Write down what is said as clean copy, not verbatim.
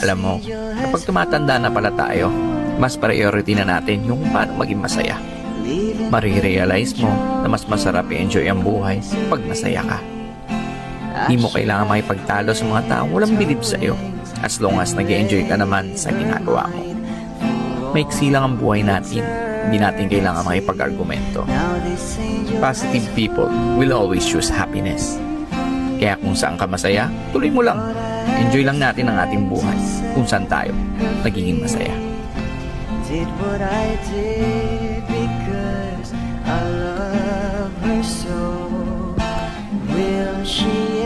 Alam mo, kapag tumatanda na pala tayo, mas priority na natin yung paano maging masaya. Marirealize mo na mas masarap i-enjoy ang buhay pag masaya ka. Di mo kailangan makipagtalo sa mga taong walang bilib sa'yo as long as nag-enjoy ka naman sa ginagawa mo. Maiksi lang ang buhay natin, hindi natin kailangan makipag-argumento. Positive people will always choose happiness. Kaya kung saan ka masaya, tuloy mo lang. Enjoy lang natin ang ating buhay kung saan tayo nagiging masaya. Did what I did because I love her so. Will she